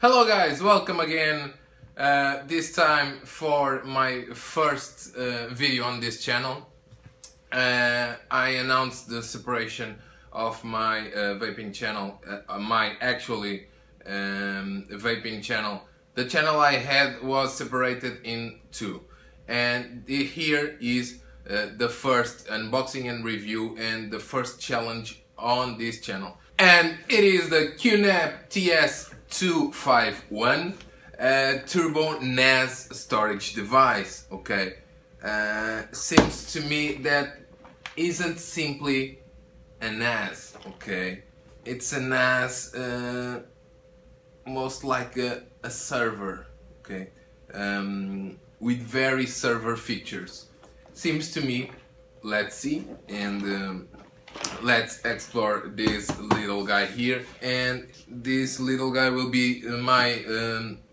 Hello guys, welcome again, this time for my first video on this channel. I announced the separation of my vaping channel, vaping channel. The channel I had was separated in two, and here is the first unboxing and review and the first challenge on this channel. And it is the QNAP TS-251 turbo NAS storage device. Okay, seems to me that isn't simply a NAS. Okay, it's a NAS, most like a server. Okay, with very server features. Seems to me. Let's see and. Let's explore this little guy here, and this little guy will be my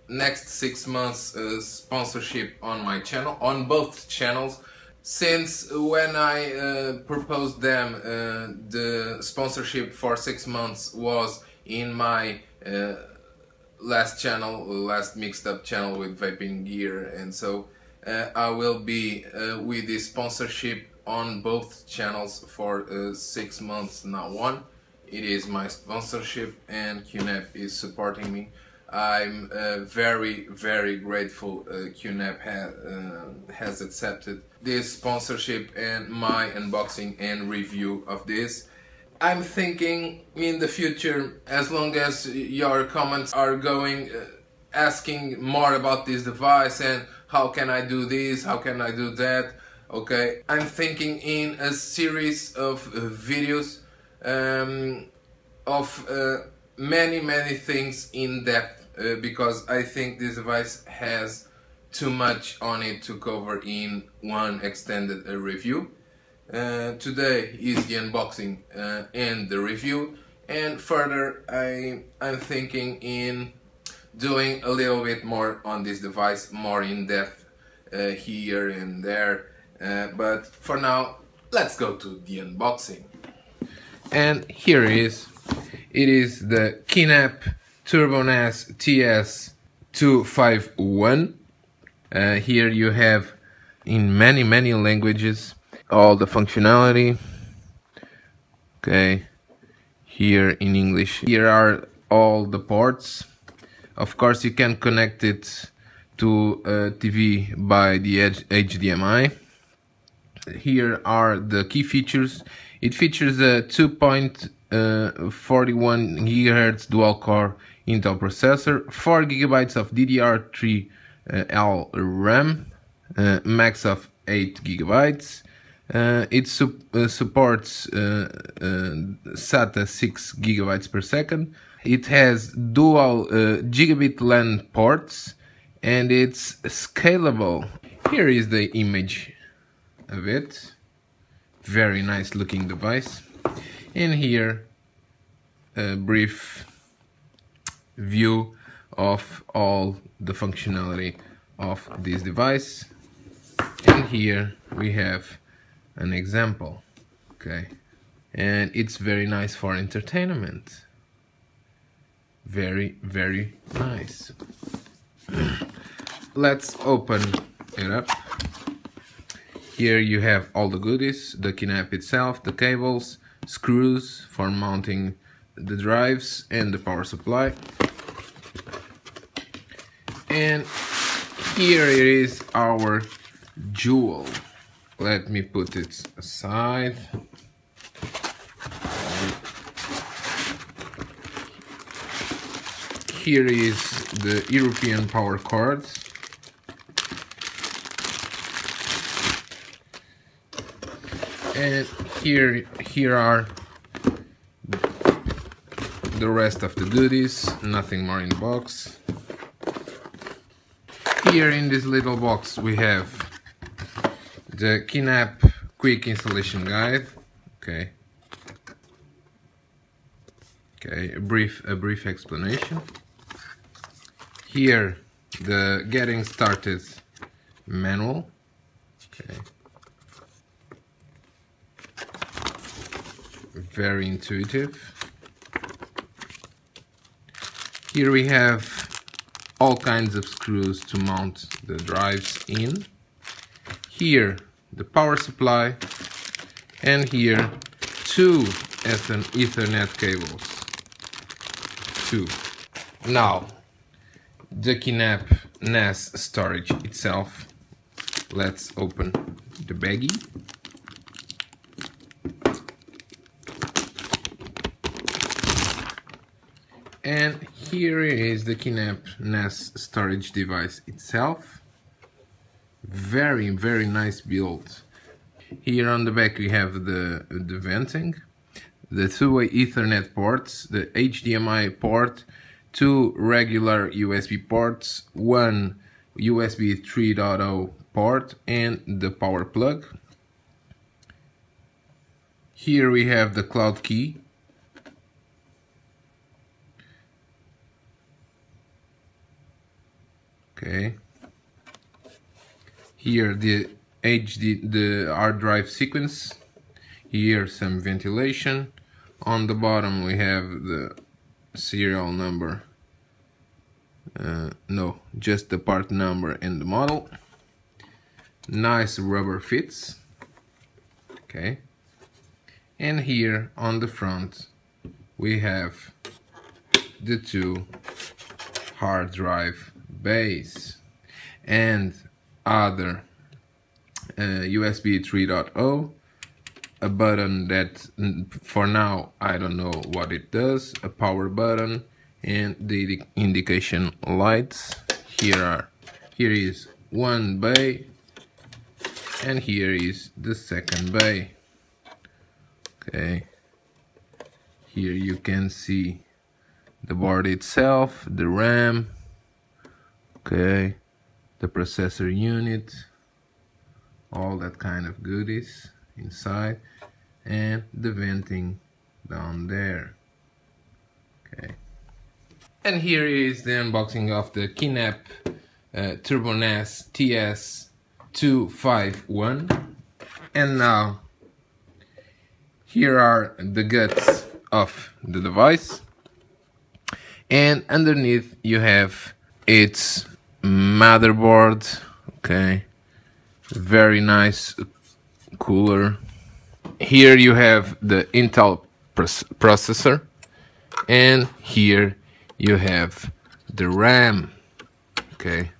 next 6 months sponsorship on my channel, on both channels. Since when I proposed them, the sponsorship for 6 months was in my last channel, last mixed up channel with vaping gear, and so I will be with this sponsorship on both channels for 6 months now on. It is my sponsorship and QNAP is supporting me. I'm very grateful QNAP has accepted this sponsorship and my unboxing and review of this. I'm thinking in the future, as long as your comments are going asking more about this device and how can I do this, how can I do that. Okay, I'm thinking in a series of videos of many things in depth, because I think this device has too much on it to cover in one extended review. Today is the unboxing and the review, and further I'm thinking in doing a little bit more on this device, more in depth here and there. But for now, let's go to the unboxing. And here it is the QNAP Turbo NAS TS-251. Here you have in many languages all the functionality. Okay, here in English. Here are all the ports. Of course, you can connect it to a TV by the HDMI. Here are the key features. It features a 2.41 GHz dual-core Intel processor, 4 GB of DDR3L RAM, max of 8 GB. It supports SATA 6 GB per second. It has dual gigabit LAN ports, and it's scalable. Here is the image of it. Very nice looking device. And here a brief view of all the functionality of this device. And here we have an example. Okay, and it's very nice for entertainment. Very nice. Let's open it up. Here you have all the goodies, the QNAP itself, the cables, screws for mounting the drives and the power supply. And here it is our jewel. Let me put it aside. Here is the European power cord. And here are the rest of the goodies, nothing more in the box. Here in this little box we have the QNAP quick installation guide. Okay, a brief explanation. Here the getting started manual. Okay. Very intuitive. Here we have all kinds of screws to mount the drives in. Here the power supply, and here two Ethernet cables. Two. Now the QNAP NAS storage itself. Let's open the baggie. And here is the QNAP NAS storage device itself. Very nice build. Here on the back we have the venting, the two-way Ethernet ports, the HDMI port, two regular USB ports, one USB 3.0 port, and the power plug. Here we have the cloud key. Okay. Here the hard drive sequence. Here some ventilation. On the bottom we have the serial number. No, just the part number and the model. Nice rubber fits. Okay. And here on the front we have the two hard drive bays and other USB 3.0, a button that for now I don't know what it does, a power button, and the indication lights. Here is one bay, and here is the second bay. Okay, here you can see the board itself, the RAM, okay, the processor unit, all that kind of goodies inside, and the venting down there. Okay, and here is the unboxing of the QNAP Turbo NAS TS-251. And now here are the guts of the device, and underneath you have its motherboard. Okay, very nice cooler. Here you have the Intel processor, and here you have the RAM. Okay,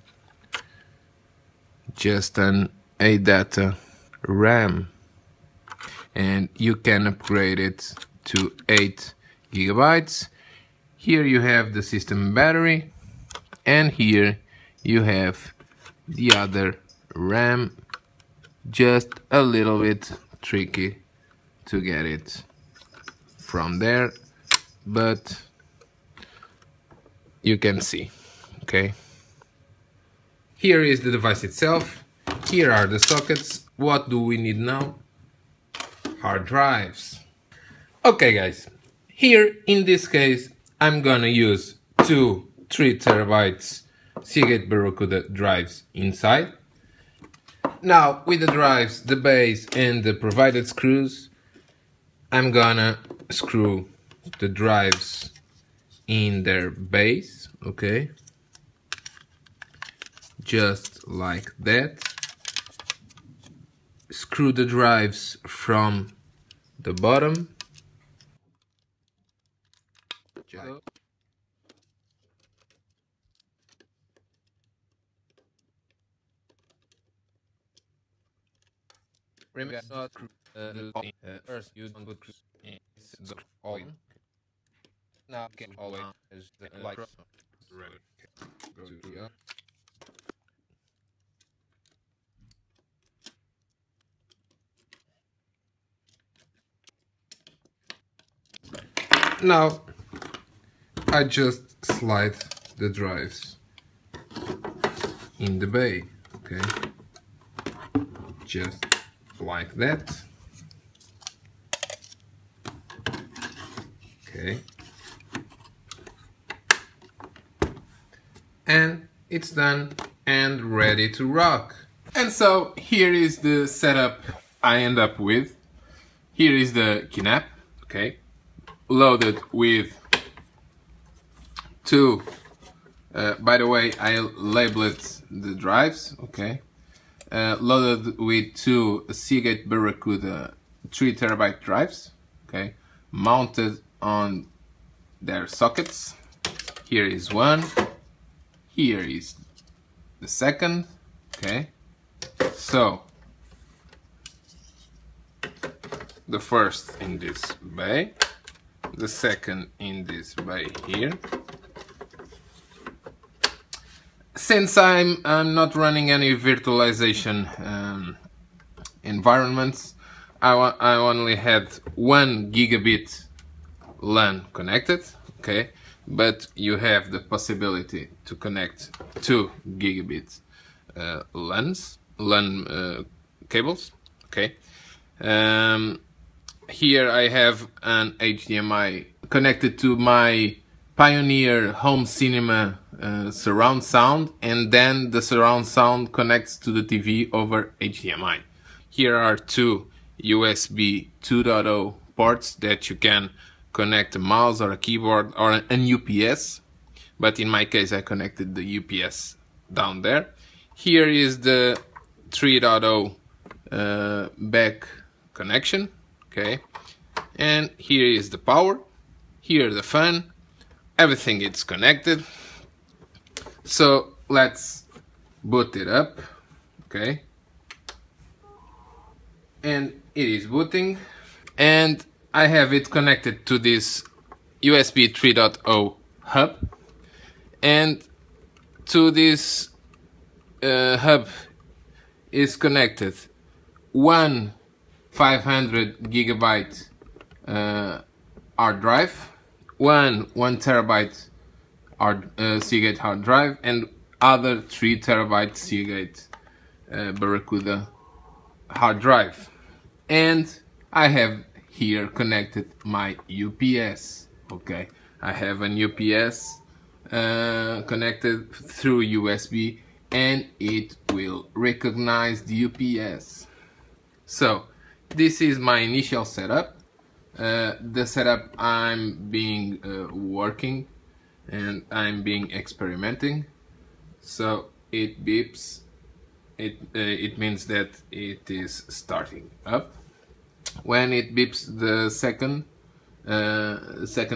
just an ADATA RAM, and you can upgrade it to 8 GB. Here you have the system battery, and here you have the other RAM. Just a little bit tricky to get it from there, but you can see. Okay, here is the device itself. Here are the sockets. What do we need now? Hard drives. Okay guys, here in this case I'm gonna use two 3 TB Seagate Barracuda drives inside. Now with the drives, the base, and the provided screws, I'm gonna screw the drives in their base. Okay, just like that. Screw the drives from the bottom. Remember not first you don't put the all in. Now get always the light ready. Go to the now I just slide the drives in the bay. Okay, just like that. Okay, and it's done and ready to rock. And so here is the setup I end up with. Here is the QNAP, okay, loaded with two By the way, I labeled the drives, okay? Loaded with two Seagate Barracuda 3 terabyte drives, okay? Mounted on their sockets. Here is one, here is the second, okay? So, the first in this bay, the second in this bay here. Since I'm not running any virtualization environments, I only had 1 gigabit LAN connected, okay, but you have the possibility to connect 2 gigabit LAN cables, okay. Here I have an HDMI connected to my Pioneer home cinema surround sound, and then the surround sound connects to the TV over HDMI. Here are two USB 2.0 ports that you can connect a mouse or a keyboard or an UPS, but in my case I connected the UPS down there. Here is the 3.0 back connection, okay, and here is the power, here the fan. Everything is connected. So let's boot it up, okay, and it is booting, and I have it connected to this USB 3.0 hub, and to this hub is connected one 500 gigabyte hard drive, one terabyte Seagate hard drive, and other 3 terabyte Seagate Barracuda hard drive. And I have here connected my UPS, okay. I have an UPS connected through USB, and it will recognize the UPS. So this is my initial setup. The setup I'm being working, and I'm being experimenting. So it beeps. It means that it is starting up. When it beeps the second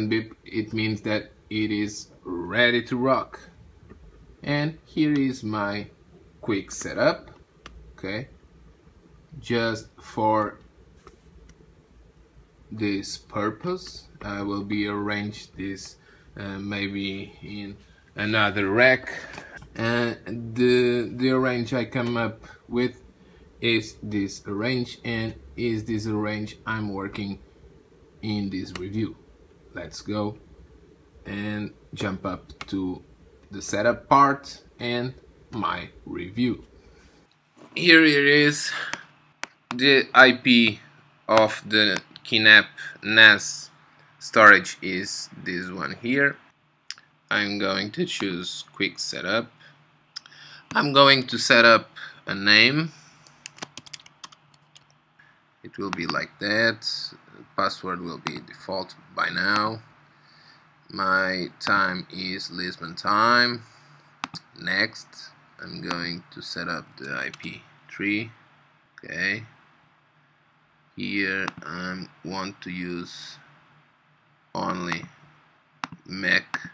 beep, it means that it is ready to rock. And here is my quick setup, okay, just for this purpose. I will be arrange this maybe in another rack, and the range I come up with is this range, and is this range I'm working in this review. Let's go and jump up to the setup part and my review. Here it is. The IP of the QNAP NAS storage is this one here. I'm going to choose quick setup. I'm going to set up a name. It will be like that. Password will be default by now. My time is Lisbon time. Next, I'm going to set up the IP3. Okay. Here I want to use only Mac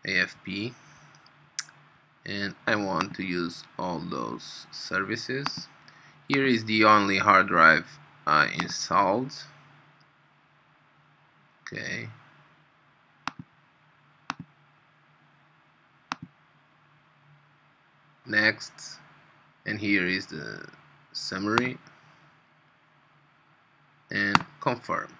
AFP, and I want to use all those services. Here is the only hard drive I installed. Okay. Next, and here is the summary, and confirm.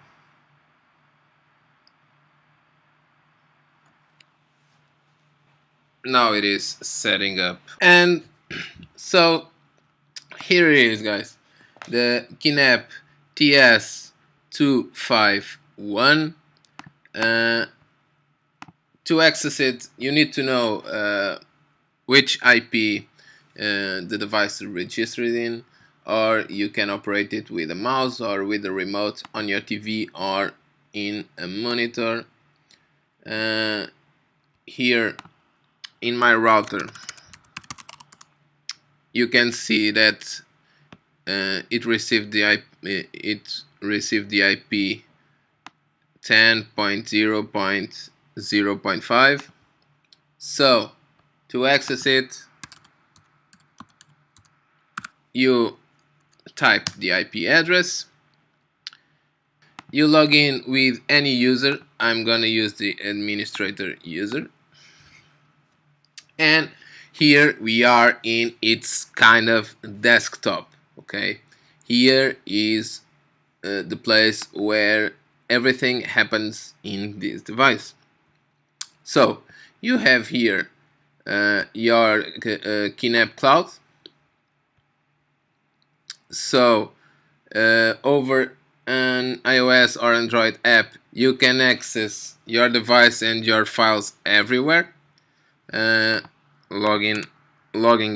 Now it is setting up, and so here it is, guys, the QNAP TS-251. To access it, you need to know which IP the device is registered in, or you can operate it with a mouse or with a remote on your TV or in a monitor. Here in my router, you can see that it received the IP 10.0.0.5. So to access it, you type the IP address, you log in with any user. I'm gonna use the administrator user, and here we are in its kind of desktop. Okay, here is the place where everything happens in this device. So you have here your QNAP cloud. So over an iOS or Android app, you can access your device and your files everywhere. Logging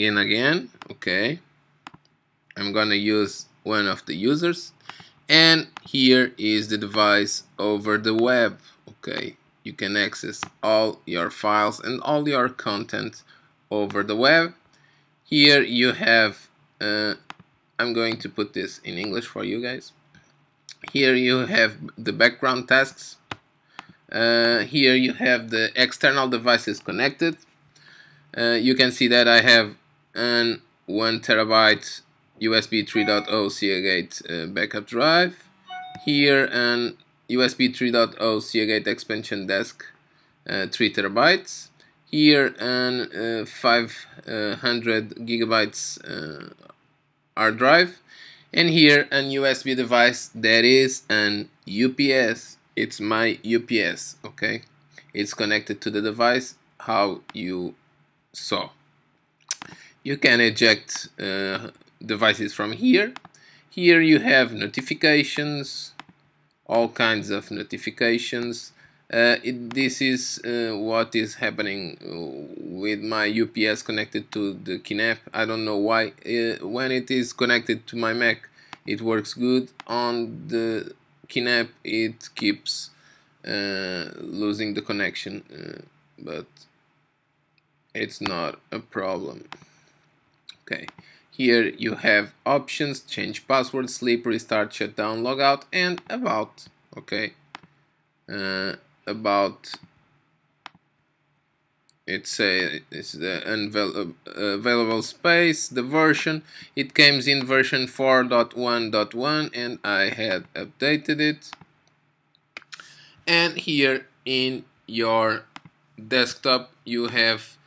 in again. Okay, I'm gonna use one of the users, and here is the device over the web. Okay, you can access all your files and all your content over the web. Here you have I'm going to put this in English for you guys. Here you have the background tasks. Here you have the external devices connected. You can see that I have an 1 terabyte USB 3.0 Seagate backup drive. Here an USB 3.0 Seagate expansion disk 3 terabytes. Here an 500 gigabytes hard drive, and here an USB device that is an UPS. It's my UPS. Okay, it's connected to the device, how you saw. You can eject devices from here. Here you have notifications, all kinds of notifications. This is what is happening with my UPS connected to the QNAP. I don't know why. When it is connected to my Mac, it works good. On the QNAP, it keeps losing the connection, but it's not a problem. Okay, here you have options: change password, sleep, restart, shutdown, logout, and about. Okay. About it's the available space, the version. It comes in version 4.1.1, and I had updated it. And here in your desktop you have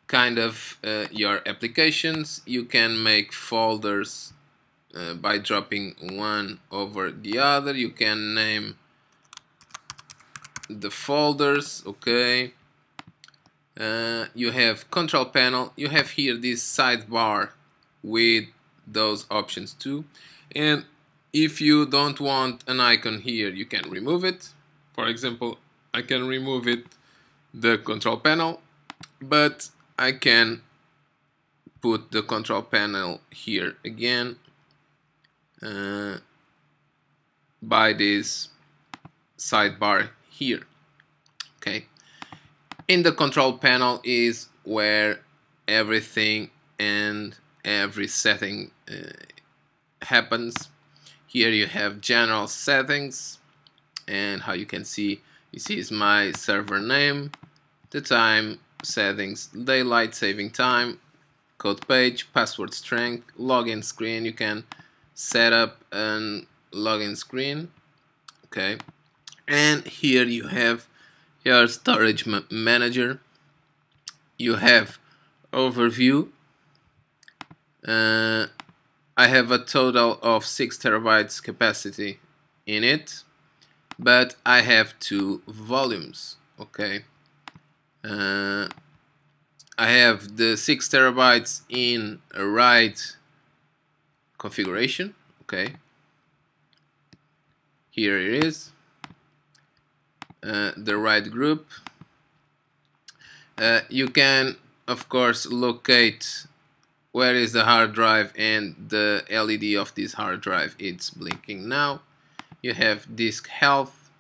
kind of your applications. You can make folders by dropping one over the other. You can name the folders. Okay, you have control panel. You have here this sidebar with those options too, and if you don't want an icon here, you can remove it. For example, I can remove it, the control panel, but I can put the control panel here again by this sidebar here. Okay, in the control panel is where everything and every setting happens. Here you have general settings, and how you can see, this is my server name, the time settings, daylight saving time, code page, password strength, login screen. You can set up a login screen. Okay, and here you have your storage manager. You have overview. I have a total of 6 terabytes capacity in it, but I have 2 volumes. Okay, I have the 6 terabytes in a RAID configuration. Okay, here it is, the RAID group. You can of course locate where is the hard drive, and the LED of this hard drive, it's blinking now. You have disk health,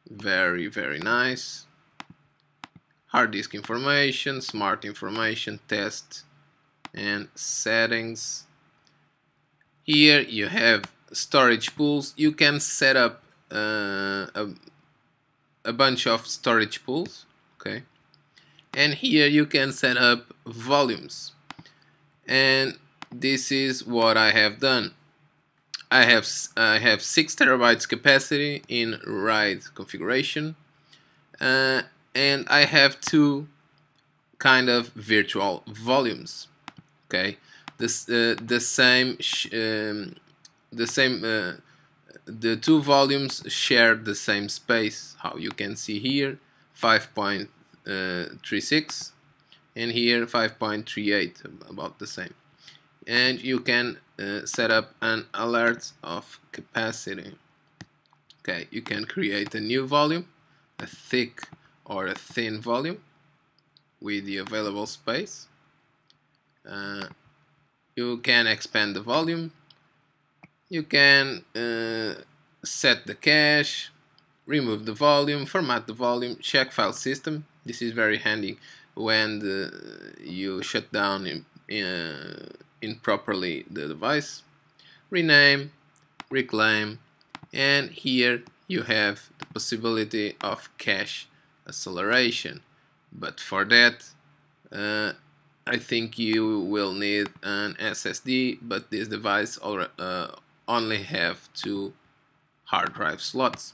very nice. hard disk information, smart information, test, and settings. Here you have storage pools. You can set up a bunch of storage pools, okay? And here you can set up volumes. And this is what I have done. I have 6 terabytes capacity in RAID configuration, and I have 2 kind of virtual volumes. Okay, the two volumes share the same space. How you can see here, 5.36, and here 5.38, about the same. And you can set up an alert of capacity. Okay, you can create a new volume, a thick or a thin volume with the available space. You can expand the volume. You can set the cache, remove the volume, format the volume, check file system. This is very handy when you shut down improperly the device. Rename, reclaim, and here you have the possibility of cache acceleration. But for that, I think you will need an SSD, but this device only have 2 hard drive slots.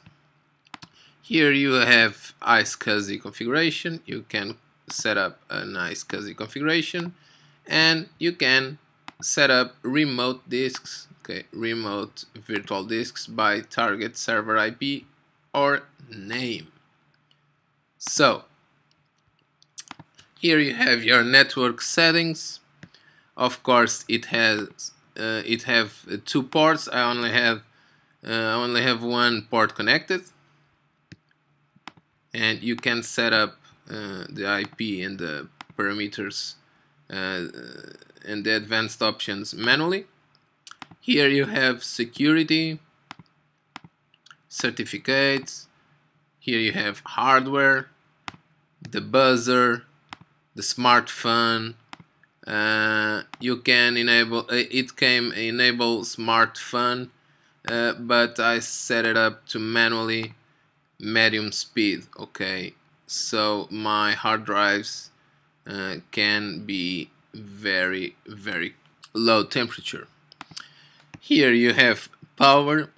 Here you have iSCSI configuration. You can set up an iSCSI configuration, and you can set up remote disks, okay, remote virtual disks by target server IP or name. So here you have your network settings. Of course, it have 2 ports. I only have 1 port connected, and you can set up the IP and the parameters and the advanced options manually. Here you have security, certificates. Here you have hardware, the buzzer, the smartphone. You can enable enable smartphone, but I set it up to manually medium speed. Okay, so my hard drives can be very low temperature. Here you have power,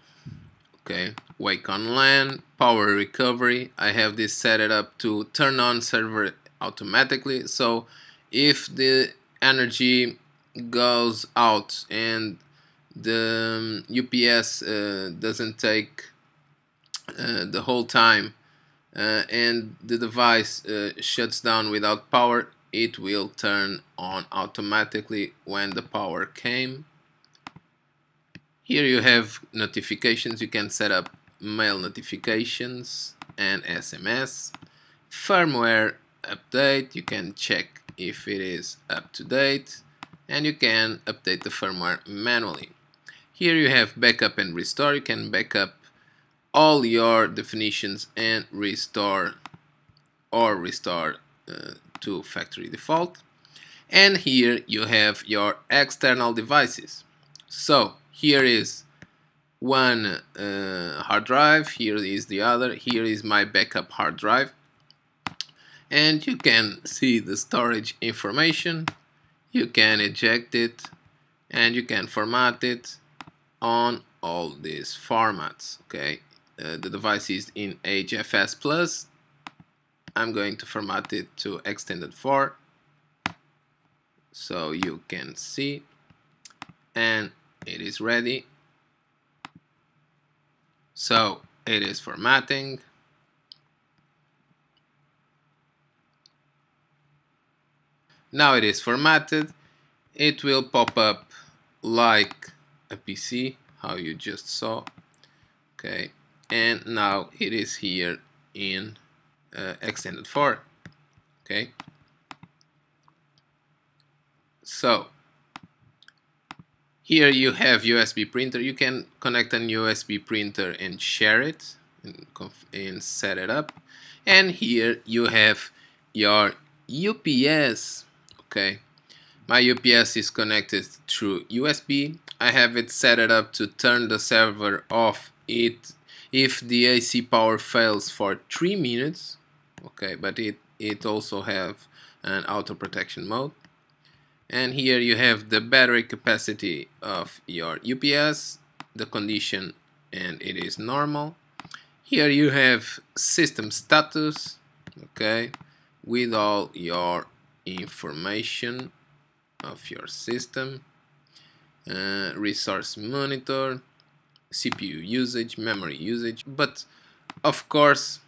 okay, wake on LAN, power recovery. I have this set it up to turn on server automatically, so if the energy goes out and the UPS doesn't take the whole time and the device shuts down without power, it will turn on automatically when the power came. Here you have notifications. You can set up mail notifications and SMS. Firmware update, you can check if it is up to date, and you can update the firmware manually. Here you have backup and restore. You can backup all your definitions and restore to factory default. And here you have your external devices. So here is one hard drive, here is the other, here is my backup hard drive, and you can see the storage information. You can eject it and you can format it on all these formats. Okay, the device is in HFS plus. I'm going to format it to extended 4 so you can see, and it is ready. So it is formatting. Now it is formatted. It will pop up like a PC, how you just saw. Okay, and now it is here in extended 4. Okay, so here you have USB printer. You can connect an USB printer and share it and set it up. And here you have your UPS. Okay, my UPS is connected through USB. I have it set it up to turn the server off if the AC power fails for 3 minutes. Okay, but it also have an auto protection mode. And here you have the battery capacity of your UPS, the condition, and it is normal. Here you have system status, okay, with all your information of your system, resource monitor, CPU usage, memory usage, but of course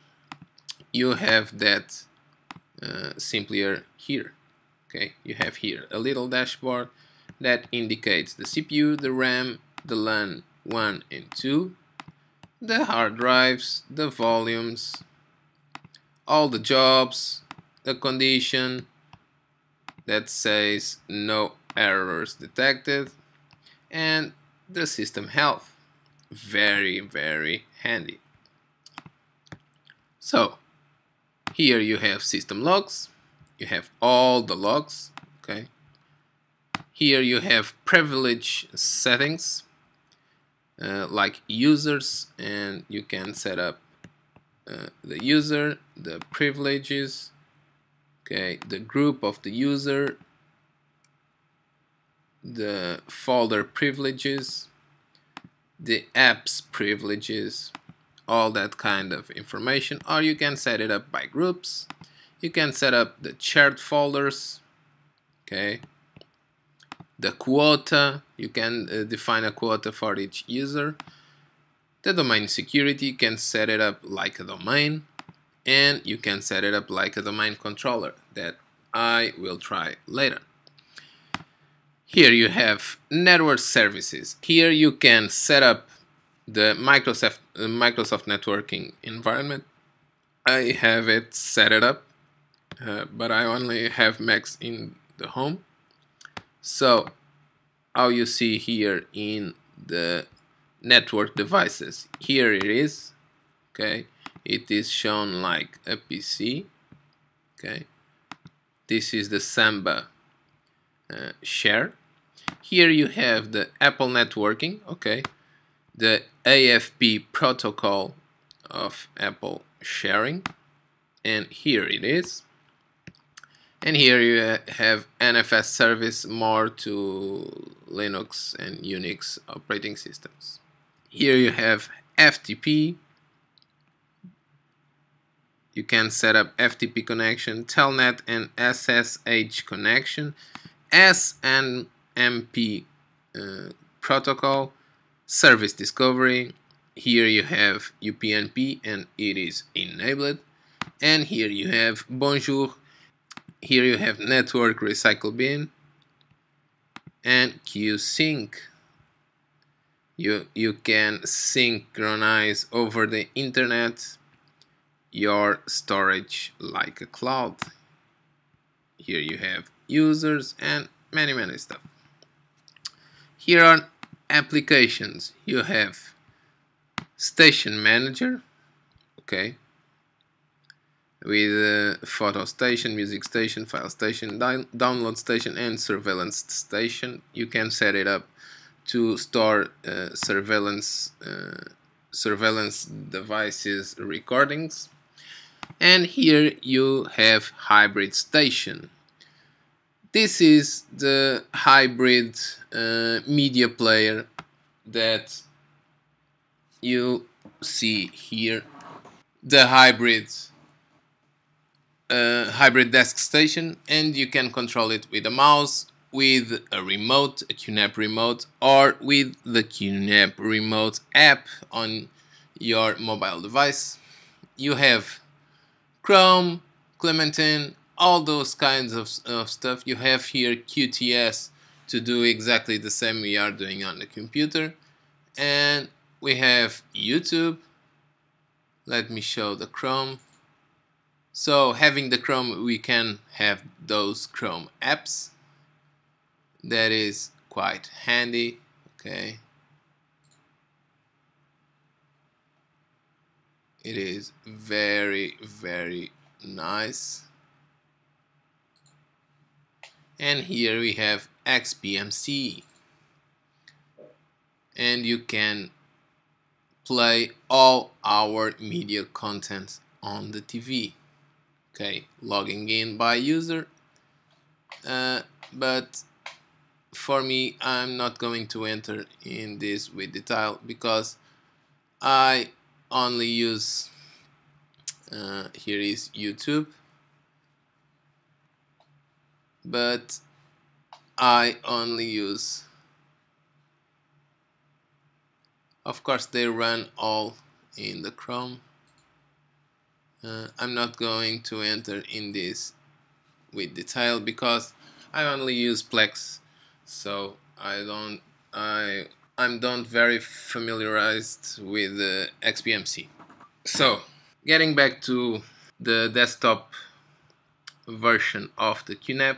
you have that simpler here. Okay, you have here a little dashboard that indicates the CPU, the RAM, the LAN 1 and 2, the hard drives, the volumes, all the jobs, the condition that says no errors detected, and the system health. Very, very handy. So here you have system logs, you have all the logs, okay. Here you have privilege settings, like users, and you can set up the user, the privileges, okay, the group of the user, the folder privileges, the apps privileges, all that kind of information. Or you can set it up by groups. You can set up the shared folders, okay, the quota. You can define a quota for each user. The domain security, you can set it up like a domain, and you can set it up like a domain controller that I will try later. Here you have network services. Here you can set up the Microsoft networking environment. I have it set it up, but I only have Macs in the home. So how you see here in the network devices, here it is, okay, it is shown like a PC, okay. This is the Samba share. Here you have the Apple networking, okay, the AFP protocol of Apple sharing, and here it is. And here you have NFS service, more to Linux and Unix operating systems. Here you have FTP. You can set up FTP connection, Telnet and SSH connection, SNMP protocol, service discovery. Here you have UPnP and it is enabled. And here you have Bonjour. Here you have network recycle bin and QSync. You can synchronize over the internet your storage like a cloud. Here you have users and many stuff. Here are applications. You have station manager, okay, with photo station, music station, file station, download station, and surveillance station. You can set it up to store surveillance devices recordings. And here you have hybrid station. This is the hybrid media player that you see here. The hybrid desk station, and you can control it with a mouse, with a remote, a QNAP remote, or with the QNAP remote app on your mobile device. You have Chrome, Clementine, all those kinds of stuff. You have here QTS to do exactly the same we are doing on the computer. And we have YouTube. Let me show the Chrome. So having the Chrome, we can have those Chrome apps. That is quite handy, okay. It is very nice. and here we have XBMC, and you can play all our media contents on the TV. Okay, logging in by user, but for me I'm not going to enter in this with detail because I only use here is YouTube, but I only use, of course they run all in the Chrome. I'm not going to enter in this with detail because I only use Plex, so I'm not very familiarized with XBMC. So getting back to the desktop version of the QNAP,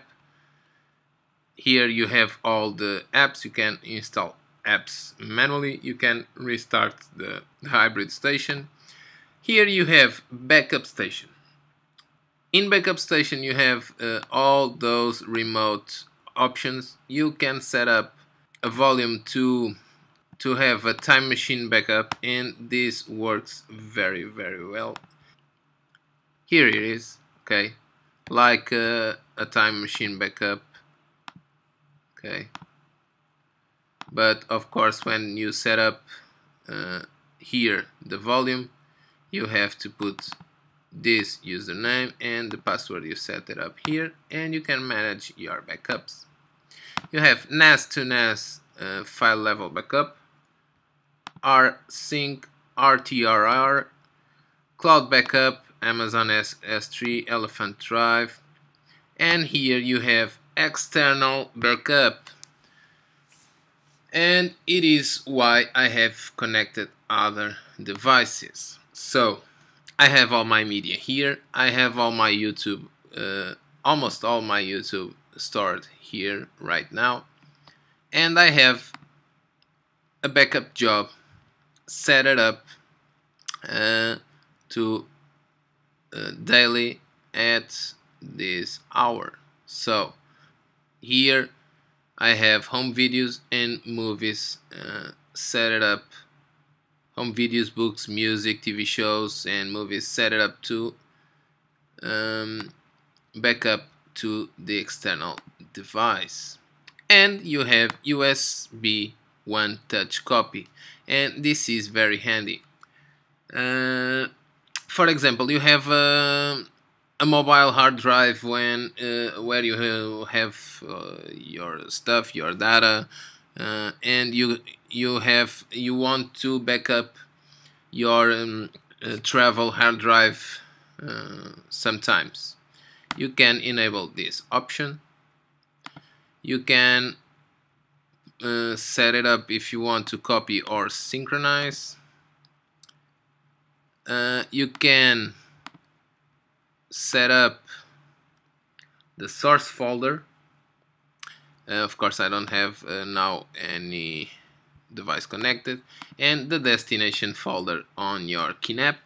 here you have all the apps. You can install apps manually. You can restart the hybrid station. Here you have backup station. In backup station you have all those remote options. You can set up a volume to have a time machine backup, and this works very well. Here it is, okay, like a time machine backup, okay. But of course when you set up here the volume, you have to put this username and the password you set it up here, and you can manage your backups. You have NAS to NAS file level backup, rsync, RTRR, cloud backup, Amazon S3, Elephant Drive, and here you have external backup. And it is why I have connected other devices. So I have all my media here. I have all my YouTube, almost all my YouTube stored here right now, and I have a backup job set it up to daily at this hour. So here I have home videos and movies set it up. Home videos, books, music, TV shows, and movies set it up to backup to the external device. And you have USB 1 touch copy, and this is very handy. For example, you have a mobile hard drive when where you have your stuff, your data, and you want to back up your travel hard drive. Sometimes you can enable this option. You can set it up if you want to copy or synchronize. You can set up the source folder. Of course I don't have now any device connected, and the destination folder on your QNAP.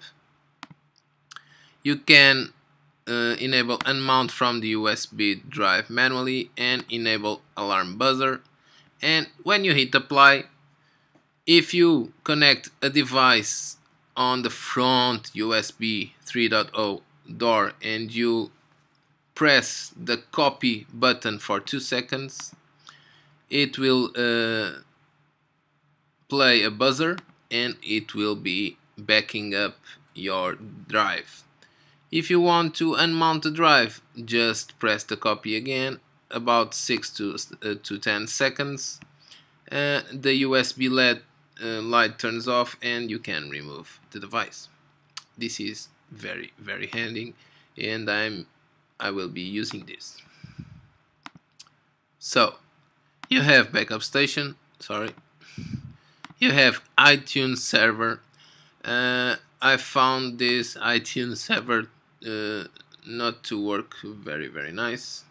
You can enable unmount from the USB drive manually and enable alarm buzzer. And when you hit apply, if you connect a device on the front USB 3.0 door and you press the copy button for 2 seconds, it will play a buzzer and it will be backing up your drive. If you want to unmount the drive, just press the copy again, about 6 to 10 seconds. The USB LED light turns off and you can remove the device. This is very handy, and I will be using this. So you have backup station, you have iTunes server. I found this iTunes server not to work very nice,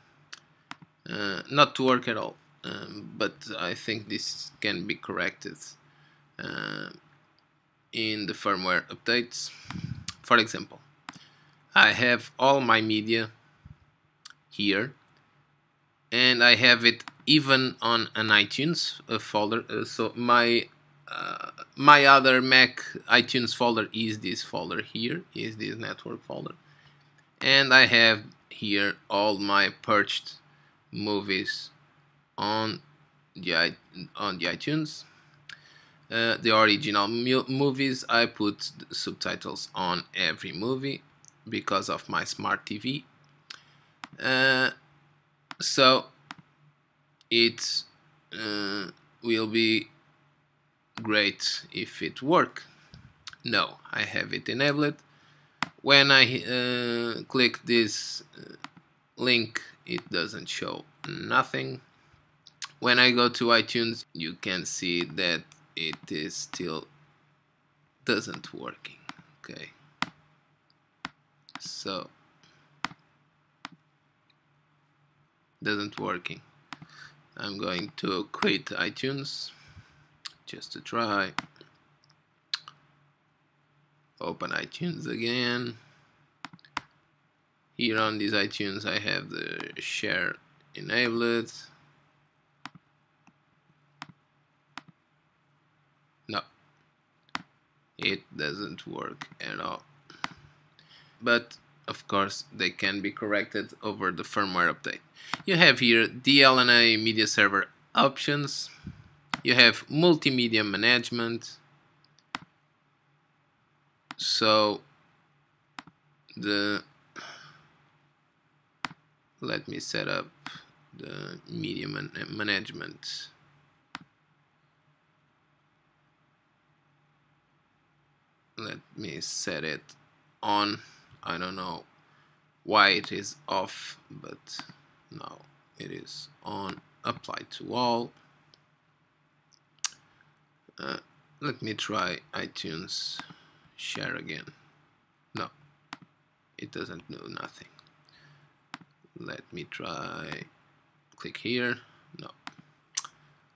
not to work at all, but I think this can be corrected in the firmware updates. For example, I have all my media here, and I have it even on an iTunes folder. So my other Mac iTunes folder is this folder here, is this network folder, and I have here all my purchased movies on the iTunes. The original movies, I put subtitles on every movie because of my smart TV. So it will be great if it work. No, I have it enabled. When I click this link, it doesn't show nothing. When I go to iTunes, you can see that it is still doesn't working. Okay, so doesn't working. I'm going to quit iTunes just to try. Open iTunes again. Here on this iTunes I have the share enabled. No, it doesn't work at all. But of course they can be corrected over the firmware update. You have here DLNA media server options. You have multimedia management. So let me set up the media management. Let me set it on. I don't know why it is off, but now it is on. Apply to all. Let me try iTunes share again. No, it doesn't do nothing. Let me try, click here. No.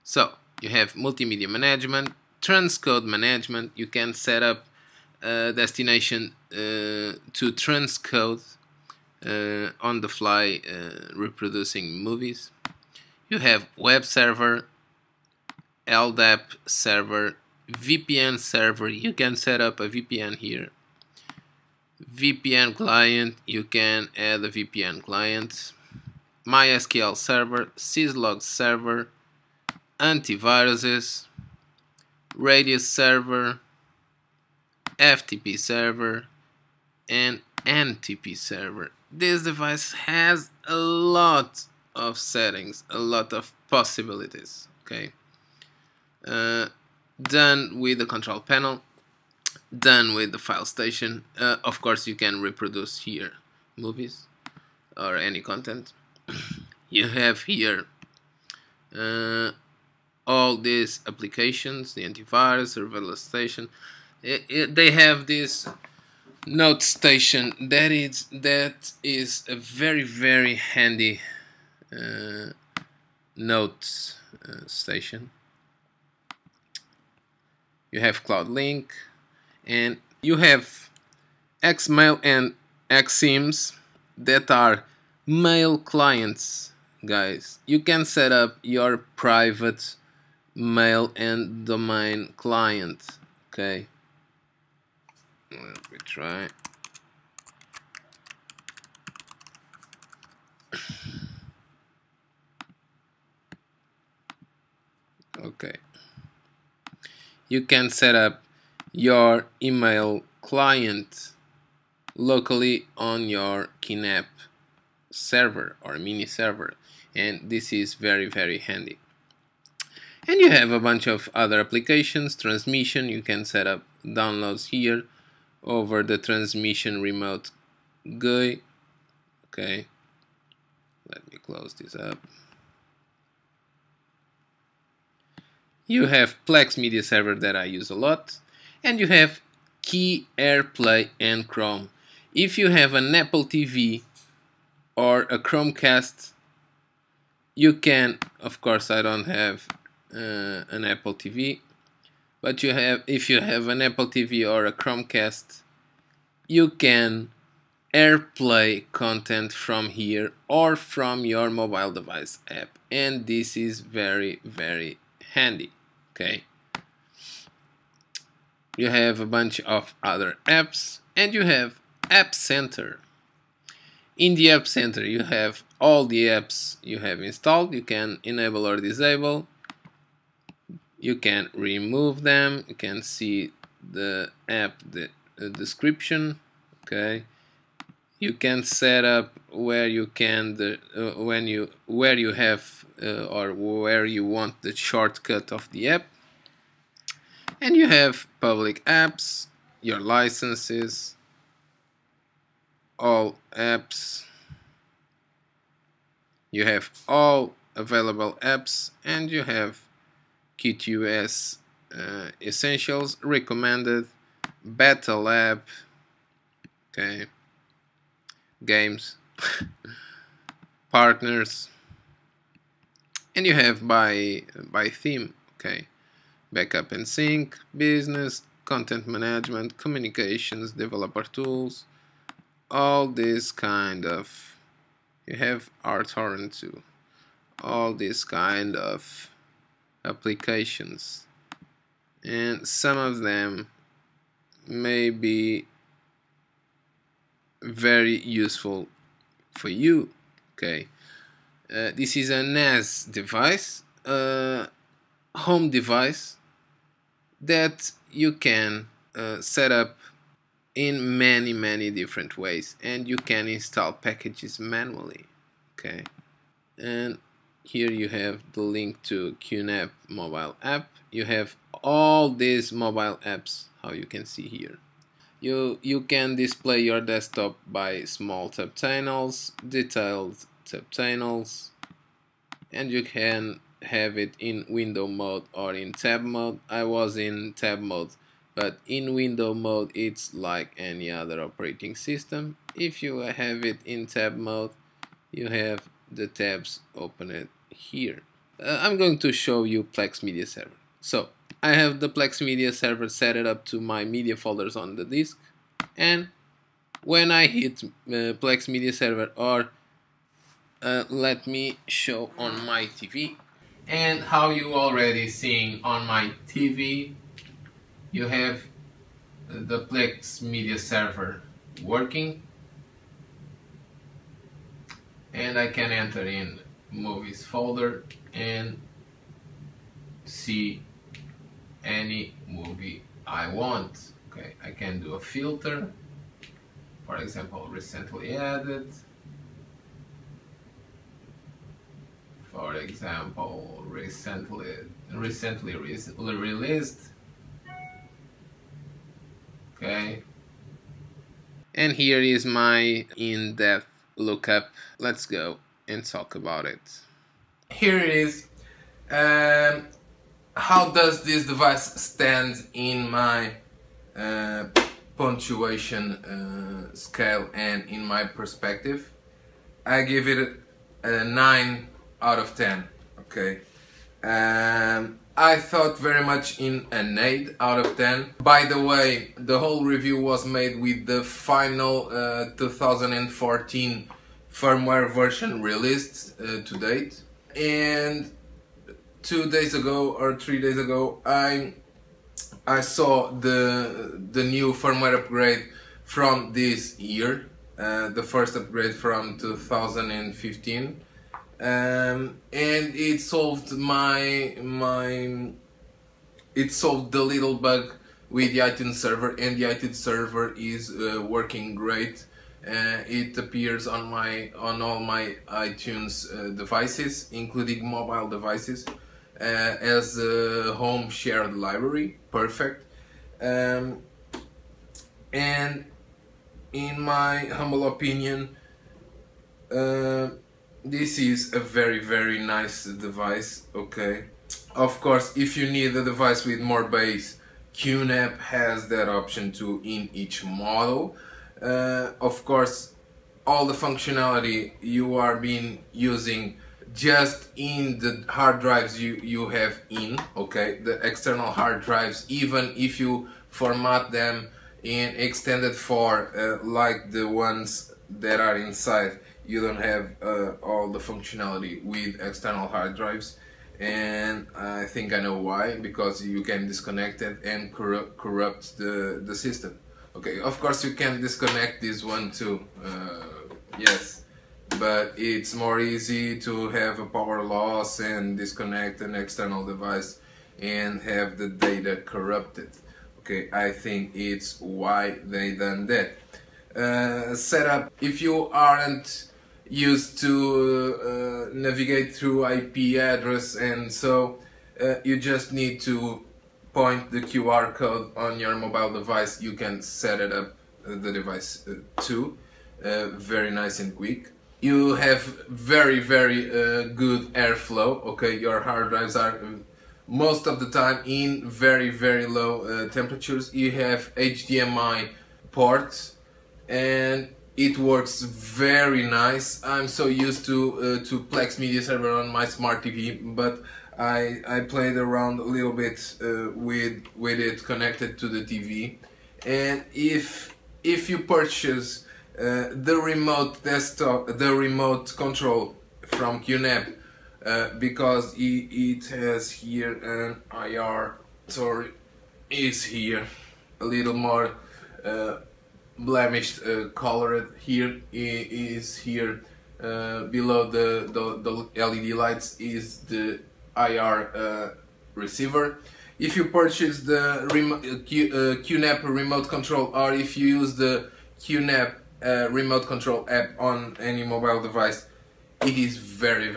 So you have multimedia management, transcode management. You can set up a destination to transcode on the fly, reproducing movies. You have web server, LDAP server, VPN server. You can set up a VPN here. VPN client, you can add a VPN client. MySQL server, syslog server, antiviruses, Radius server, FTP server, and NTP server. This device has a lot of settings, a lot of possibilities. Okay, done with the control panel, done with the file station. Of course, you can reproduce here movies or any content. You have here all these applications, the antivirus, surveillance station. They have this note station that is a very handy notes station. You have Cloud Link, and you have Xmail and Xsims that are mail clients, guys. You can set up your private mail and domain client. Okay, let me try. Okay, you can set up your email client locally on your QNAP server or mini server, and this is very handy. And you have a bunch of other applications. Transmission, you can set up downloads here over the transmission remote GUI. Okay, let me close this up. You have Plex Media Server that I use a lot, and you have Key, AirPlay, and Chrome. If you have an Apple TV or a Chromecast, you can, of course I don't have an Apple TV, but if you have an Apple TV or a Chromecast, you can AirPlay content from here or from your mobile device app, and this is very handy. Okay, you have a bunch of other apps, and you have App Center. In the App Center you have all the apps you have installed. You can enable or disable, you can remove them, you can see the app description. Okay, you can set up where you can where you have or where you want the shortcut of the app, and you have public apps, your licenses, all apps, you have all available apps, and you have QTUS essentials, recommended, beta lab, okay, games, partners, and you have by theme, okay, backup and sync, business, content management, communications, developer tools, all this kind of, you have RTorrent too, all this kind of applications, and some of them may be very useful for you. Okay, this is a NAS device, home device that you can set up in many different ways, and you can install packages manually. Okay, and here you have the link to QNAP mobile app. You have all these mobile apps, how you can see here. You can display your desktop by small subchannels, detailed subchannels, and you can have it in window mode or in tab mode. I was in tab mode, but in window mode it's like any other operating system. If you have it in tab mode, you have the tabs opened here. I'm going to show you Plex Media Server. So I have the Plex Media Server set it up to my media folders on the disk, and when I hit Plex Media Server, or let me show on my TV, and how you already seeing on my TV, you have the Plex Media Server working, and I can enter in movies folder and see any movie I want. Okay, I can do a filter, for example, recently added, for example, recently released. Okay, and here is my in-depth lookup. Let's go and talk about it. Here it is. How does this device stand in my punctuation scale and in my perspective? I give it a 9 out of 10. Okay. I thought very much in an 8 out of 10. By the way, the whole review was made with the final 2014 firmware version released to date, and 2 days ago or 3 days ago I saw the new firmware upgrade from this year, the first upgrade from 2015, and it solved it solved the little bug with the iTunes server, and the iTunes server is working great. It appears on all my iTunes devices, including mobile devices, as a home shared library. Perfect. And in my humble opinion, this is a very nice device. Okay, of course, if you need a device with more bass, QNAP has that option too in each model. Of course, all the functionality you are using just in the hard drives you have in, okay, the external hard drives, even if you format them and extended for like the ones that are inside. You don't have all the functionality with external hard drives, and I think I know why, because you can disconnect it and corrupt the system. Okay, of course you can disconnect this one too, yes, but it's more easy to have a power loss and disconnect an external device and have the data corrupted. Okay, I think it's why they done that. Setup: if you aren't used to navigate through IP address, and so you just need to point the QR code on your mobile device. You can set it up, the device too, very nice and quick. You have very good airflow. Okay, your hard drives are most of the time in very low temperatures. You have HDMI ports and it works very nice. I'm so used to Plex Media Server on my smart TV, but I played around a little bit with it connected to the TV. And if you purchase the remote desktop, the remote control from QNAP, because it has here an IR, sorry, is here a little more blemished, colored. Here is here below the LED lights is the IR receiver. If you purchase the QNAP remote control, or if you use the QNAP remote control app on any mobile device, it is very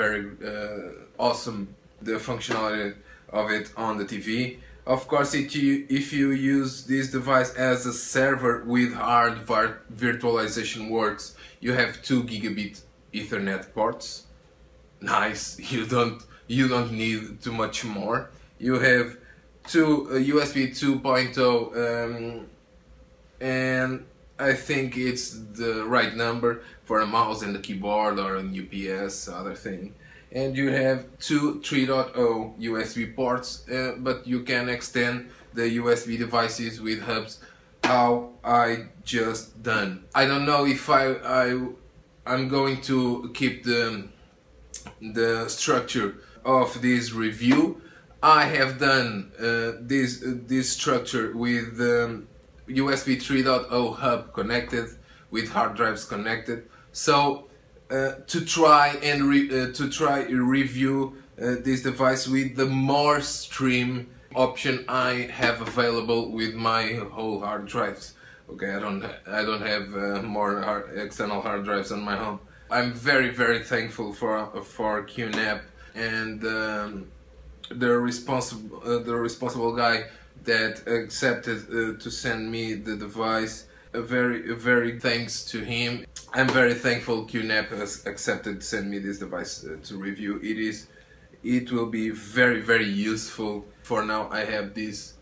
awesome, the functionality of it on the TV. Of course, if you use this device as a server with hard virtualization works, you have 2 gigabit Ethernet ports. Nice, you don't need too much more. You have 2 USB 2.0 and I think it's the right number for a mouse and a keyboard or an UPS, other thing. And you have 2 3.0 USB ports, but you can extend the USB devices with hubs, how I just done. I don't know if I'm going to keep the structure of this review. I have done this structure with USB 3.0 hub connected, with hard drives connected. So to try review this device with the more stream option I have available with my whole hard drives. Okay, I don't have more external hard drives on my home. I'm very thankful for QNAP and the responsible guy that accepted to send me the device. A very thanks to him. I'm very thankful QNAP has accepted to send me this device to review. It will be very useful. For now I have this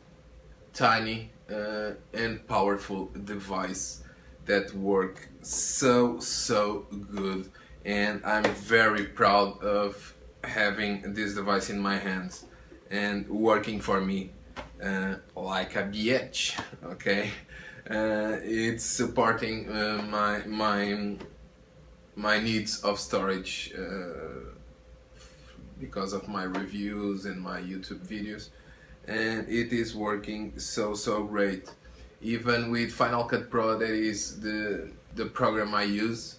tiny and powerful device that work so good, and I'm very proud of having this device in my hands and working for me like a bitch. Okay, it's supporting my needs of storage because of my reviews and my YouTube videos, and it is working so great. Even with Final Cut Pro, that is the program I use.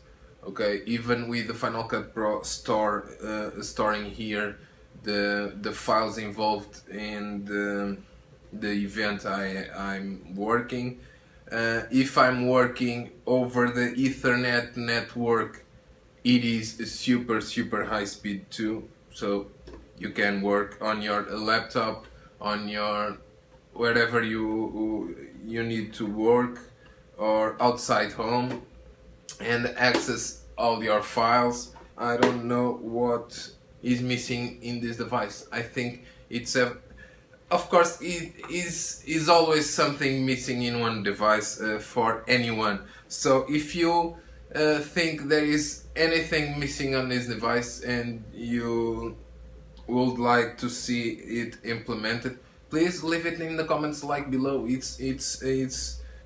Okay, even with the Final Cut Pro storing here the files involved in the event I'm working. If I'm working over the Ethernet network, it is super high speed too. So you can work on your laptop, on your wherever you need to work, or outside home, and access all your files. I don't know what is missing in this device. I think it's of course it is always something missing in one device for anyone. So if you think there is anything missing on this device and you would like to see it implemented, please leave it in the comments like below. It's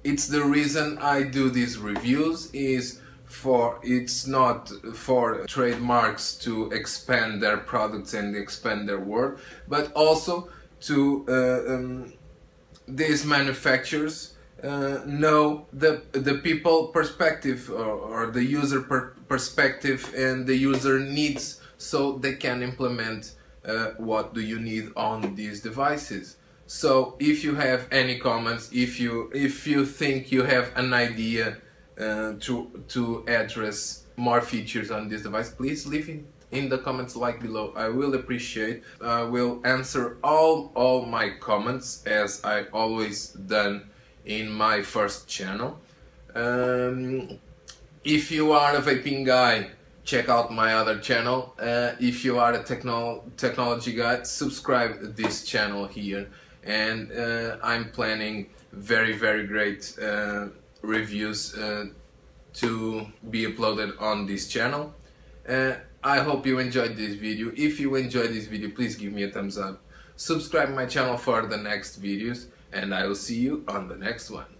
It's the reason I do these reviews, it's not for trademarks to expand their products and expand their work, but also to these manufacturers know the people perspective, or the user perspective and the user needs, so they can implement what do you need on these devices. So if you have any comments, if you think you have an idea to address more features on this device, please leave it in the comments like below. I will appreciate. I will answer all my comments, as I always done in my first channel. If you are a vaping guy, check out my other channel. If you are a technology guy, subscribe this channel here. And I'm planning very great reviews to be uploaded on this channel. I hope you enjoyed this video. If you enjoyed this video, please give me a thumbs up. Subscribe my channel for the next videos, and I will see you on the next one.